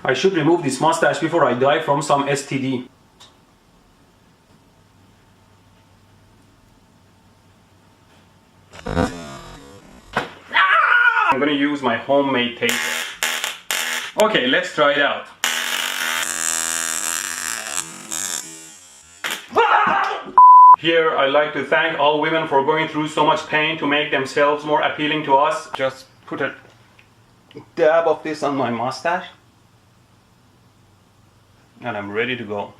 I should remove this mustache before I die from some STD. I'm gonna use my homemade taser. Okay, let's try it out. Here, I'd like to thank all women for going through so much pain to make themselves more appealing to us. Just put a dab of this on my mustache. And I'm ready to go.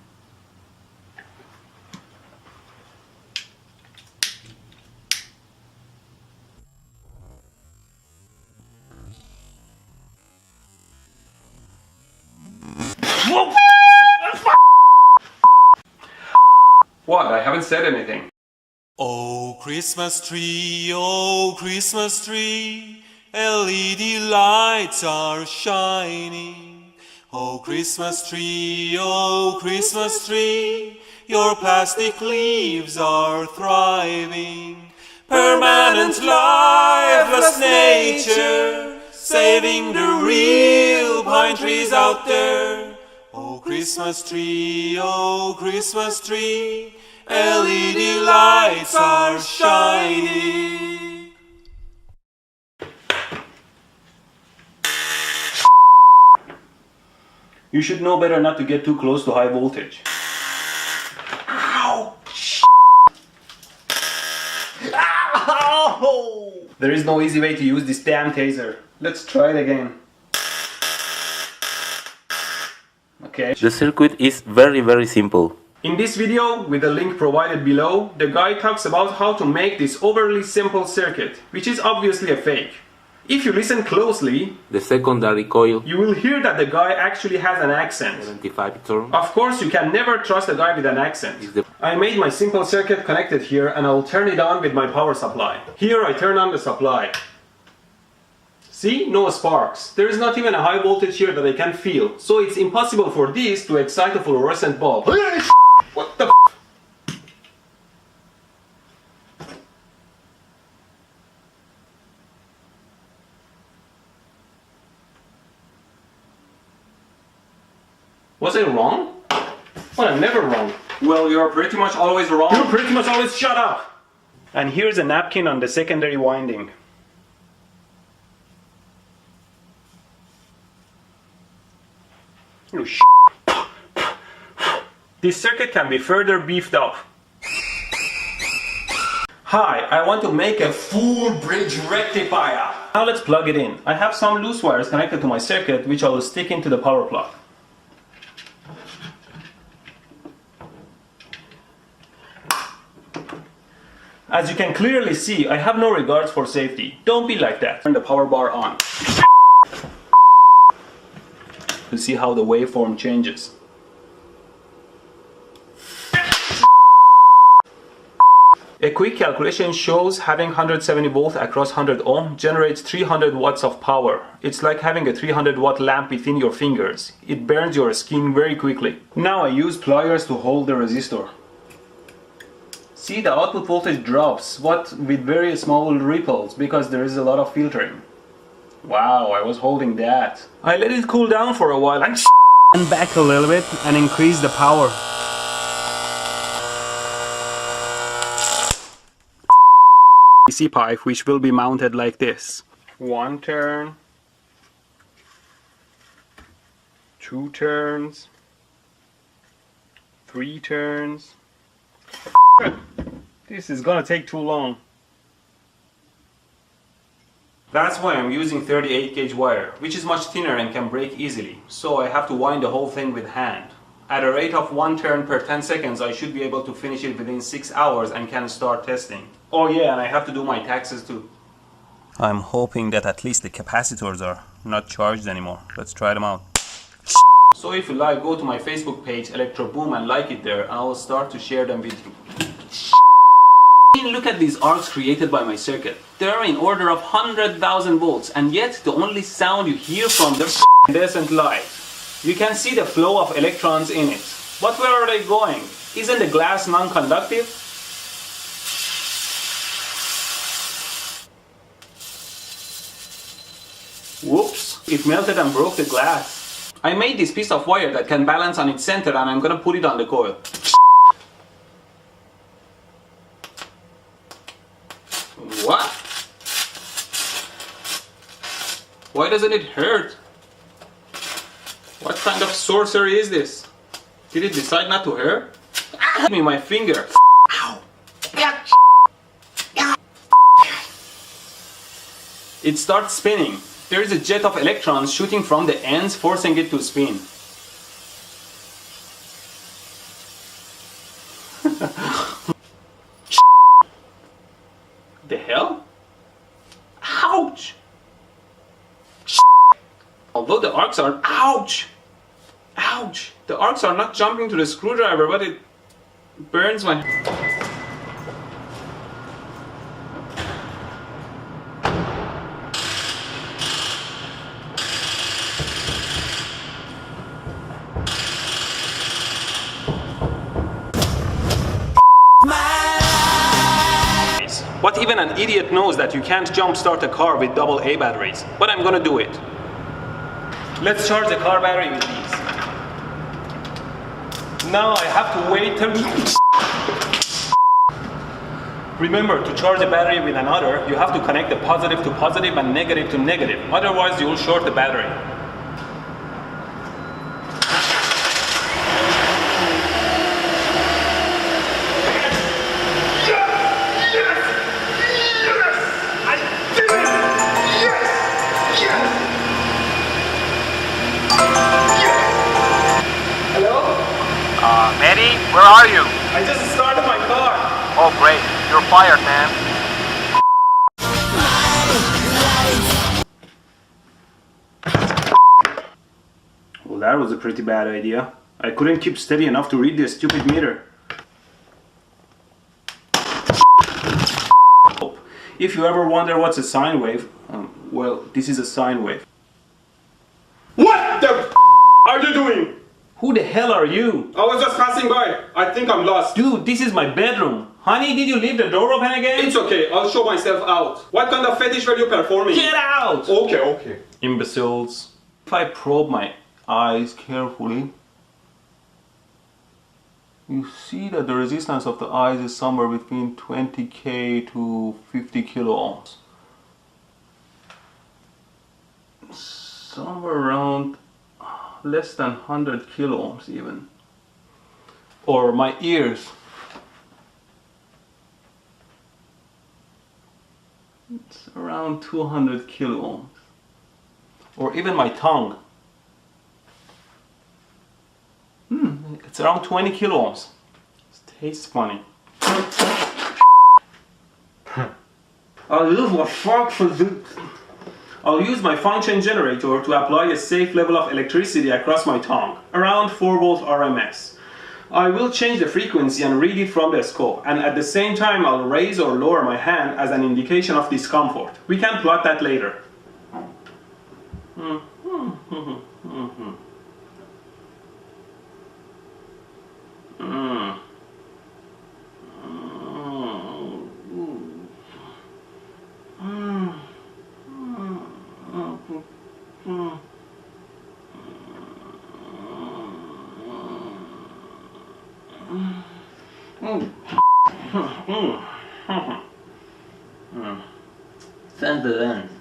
What? I haven't said anything. Oh Christmas tree, LED lights are shining. Oh Christmas tree, your plastic leaves are thriving. Permanent lifeless nature, saving the real pine trees out there. Oh Christmas tree, LED lights are shining. You should know better not to get too close to high voltage. Ow! Ow! There is no easy way to use this damn taser. Let's try it again. Okay. The circuit is very simple. In this video, with the link provided below, the guy talks about how to make this overly simple circuit, which is obviously a fake. If you listen closely, The secondary coil, you will hear that the guy actually has an accent. 75 turn. Of course, you can never trust a guy with an accent. I made my simple circuit connected here and I'll turn it on with my power supply. Here I turn on the supply. See? No sparks. There is not even a high voltage here that I can feel. So it's impossible for this to excite a fluorescent bulb. What the f? Was I wrong? Well, I'm never wrong. Well, you're pretty much always wrong. You're pretty much always shut up! And here's a napkin on the secondary winding. Oh, shit. This circuit can be further beefed up. Hi, I want to make a full bridge rectifier. Now let's plug it in. I have some loose wires connected to my circuit which I will stick into the power plug. As you can clearly see, I have no regards for safety. Don't be like that. Turn the power bar on. To see how the waveform changes. A quick calculation shows having 170 volt across 100 ohm generates 300 watts of power. It's like having a 300 watt lamp within your fingers. It burns your skin very quickly. Now I use pliers to hold the resistor. See, the output voltage drops, but with very small ripples because there is a lot of filtering. Wow, I was holding that. I let it cool down for a while and back a little bit and increase the power. DC pipe which will be mounted like this. 1 turn, 2 turns, 3 turns. This is gonna take too long. That's why I'm using 38 gauge wire, which is much thinner and can break easily, so I have to wind the whole thing with hand. At a rate of 1 turn per 10 seconds, I should be able to finish it within 6 hours and can start testing. Oh yeah, and I have to do my taxes too. I'm hoping that at least the capacitors are not charged anymore. Let's try them out. So if you like, go to my Facebook page, Electro Boom, and like it there, and I will start to share them with you. Look at these arcs created by my circuit. They are in order of 100,000 volts, and yet the only sound you hear from them isn't light. You can see the flow of electrons in it. But where are they going? Isn't the glass non-conductive? Whoops, it melted and broke the glass. I made this piece of wire that can balance on its center and I'm gonna put it on the coil. What? Why doesn't it hurt? What kind of sorcery is this? Did it decide not to hurt? Hit me my finger. Ow. It starts spinning. There is a jet of electrons shooting from the ends, forcing it to spin. The hell? Ouch! Although the arcs are... Ouch! Ouch! The arcs are not jumping to the screwdriver, but it burns my... But even an idiot knows that you can't jumpstart a car with AA batteries. But I'm gonna do it. Let's charge the car battery with these. Now I have to wait till... Remember, to charge a battery with another, you have to connect the positive to positive and negative to negative. Otherwise, you'll short the battery. Mehdi, where are you? I just started my car. Oh great, you're fired, man. Well, that was a pretty bad idea. I couldn't keep steady enough to read the stupid meter. If you ever wonder what's a sine wave, well, this is a sine wave. What the are you doing? Who the hell are you? I was just passing by. I think I'm lost. Dude, this is my bedroom. Honey, did you leave the door open again? It's okay, I'll show myself out. What kind of fetish were you performing? Get out! Okay. Imbeciles. If I probe my eyes carefully, you see that the resistance of the eyes is somewhere between 20k to 50 kilo ohms. Somewhere around less than 100 kilo ohms even. Or my ears. It's around 200 kilo ohms. Or even my tongue. It's around 20 kilo ohms. It tastes funny. I'll use my function generator to apply a safe level of electricity across my tongue, around 4 volt RMS. I will change the frequency and read it from the scope, and at the same time I'll raise or lower my hand as an indication of discomfort. We can plot that later. Send the lens.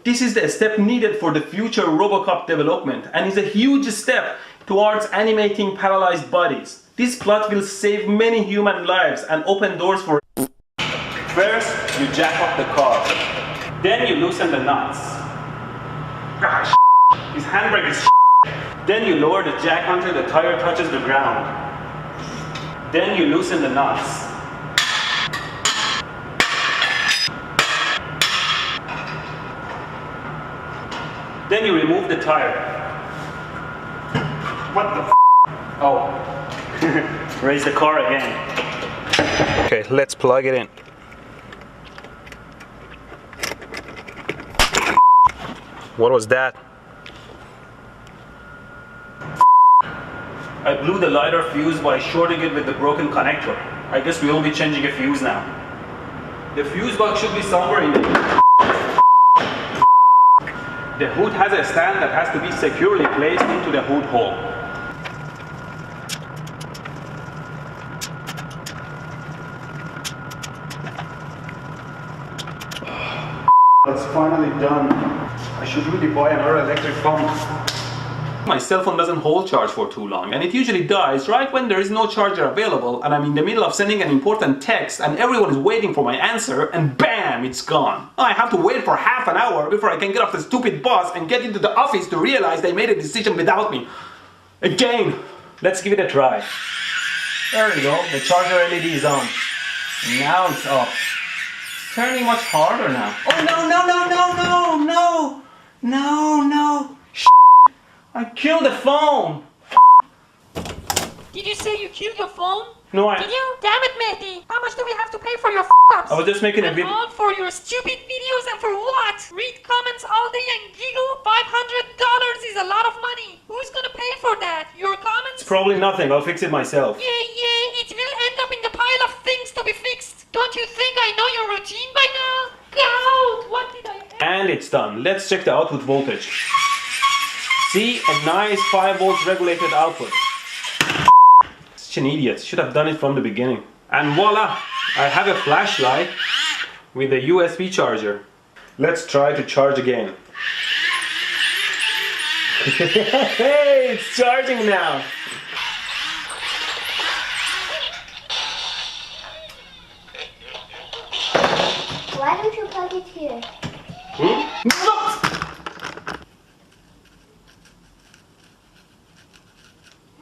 This is the step needed for the future Robocop development and is a huge step towards animating paralyzed bodies. This plot will save many human lives and open doors for... First, you jack up the car. Then you loosen the nuts. Ah, his handbrake is... Then you lower the jack until the tire touches the ground. Then you loosen the nuts. Then you remove the tire. What the f? Oh. Raise the car again. Okay, let's plug it in. What was that? I blew the lighter fuse by shorting it with the broken connector. I guess we will be changing a fuse now. The fuse box should be somewhere in the... The hood has a stand that has to be securely placed into the hood hole. That's finally done. I should really buy another electric pump. My cell phone doesn't hold charge for too long, and it usually dies right when there is no charger available and I'm in the middle of sending an important text and everyone is waiting for my answer and BAM! It's gone. I have to wait for half an hour before I can get off the stupid bus and get into the office to realize they made a decision without me. Again! Let's give it a try. There we go, the charger LED is on. Now it's off. Turning much harder now. Oh no, no, no, no, no, no! No, no! I killed the phone! Did you say you killed your phone? No, Did you? Damn it, Mehdi! How much do we have to pay for your f***ups? I was just making a video. All for your stupid videos and for what? Read comments all day and giggle? $500 is a lot of money. Who's gonna pay for that? Your comments? It's probably nothing, I'll fix it myself. Yeah, it will end up in the pile of things to be fixed. Don't you think I know your routine by now? God, what did I... And it's done. Let's check the output voltage. See, a nice 5 volts regulated output. Such an idiot, should have done it from the beginning. And voila, I have a flashlight with a USB charger. Let's try to charge again. Hey, it's charging now. Why don't you plug it here?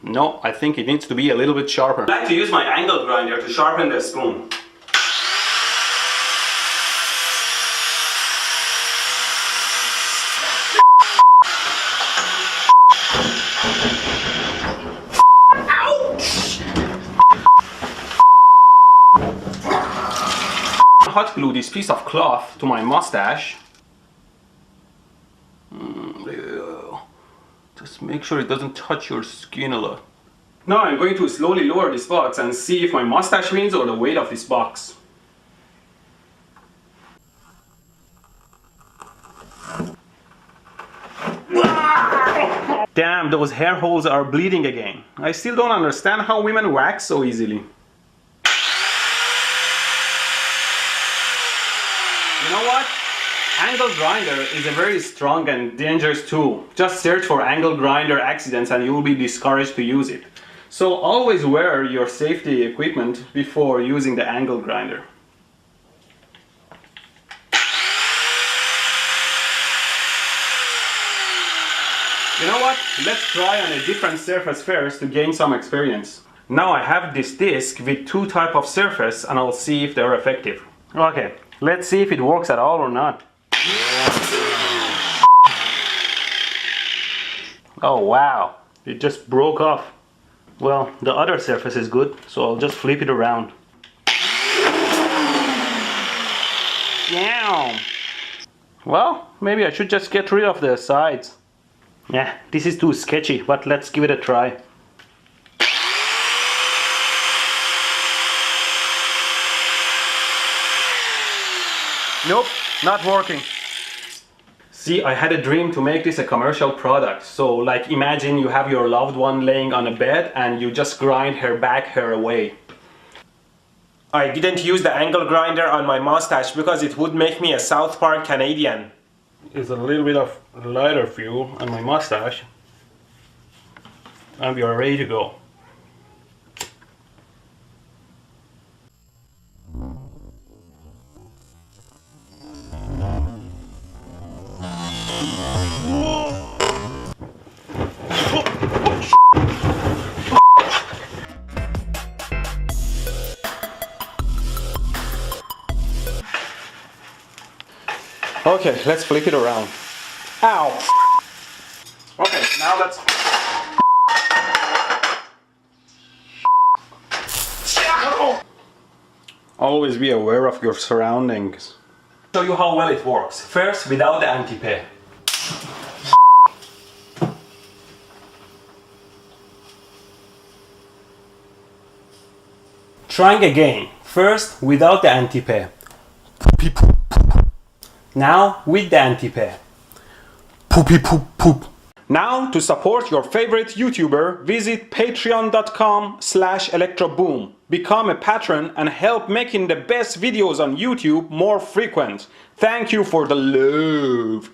No, I think it needs to be a little bit sharper. I like to use my angle grinder to sharpen the spoon. Hot glue this piece of cloth to my mustache. Just make sure it doesn't touch your skin a lot. Now I'm going to slowly lower this box and see if my mustache wins or the weight of this box. Damn, those hair holes are bleeding again. I still don't understand how women wax so easily. You know what? Angle grinder is a very strong and dangerous tool. Just search for angle grinder accidents and you will be discouraged to use it. So always wear your safety equipment before using the angle grinder. You know what? Let's try on a different surface first to gain some experience. Now I have this disc with 2 types of surface and I'll see if they're effective. Okay, let's see if it works at all or not. Oh wow, it just broke off. Well, the other surface is good, so I'll just flip it around. Yeah. Well, maybe I should just get rid of the sides. Yeah, this is too sketchy, but let's give it a try. Nope, not working. See, I had a dream to make this a commercial product. So, like, imagine you have your loved one laying on a bed and you just grind her back hair away. I didn't use the angle grinder on my mustache because it would make me a South Park Canadian. is a little bit of lighter fuel on my mustache, and we are ready to go. Okay, let's flip it around. Ow! Okay, now let's... Always be aware of your surroundings. Show you how well it works. First, without the anti-pay. Trying again. First, without the anti-pay. Now, with the anti-pay. Poopy poop poop. Now, to support your favorite YouTuber, visit patreon.com/electroboom. Become a patron and help making the best videos on YouTube more frequent. Thank you for the love.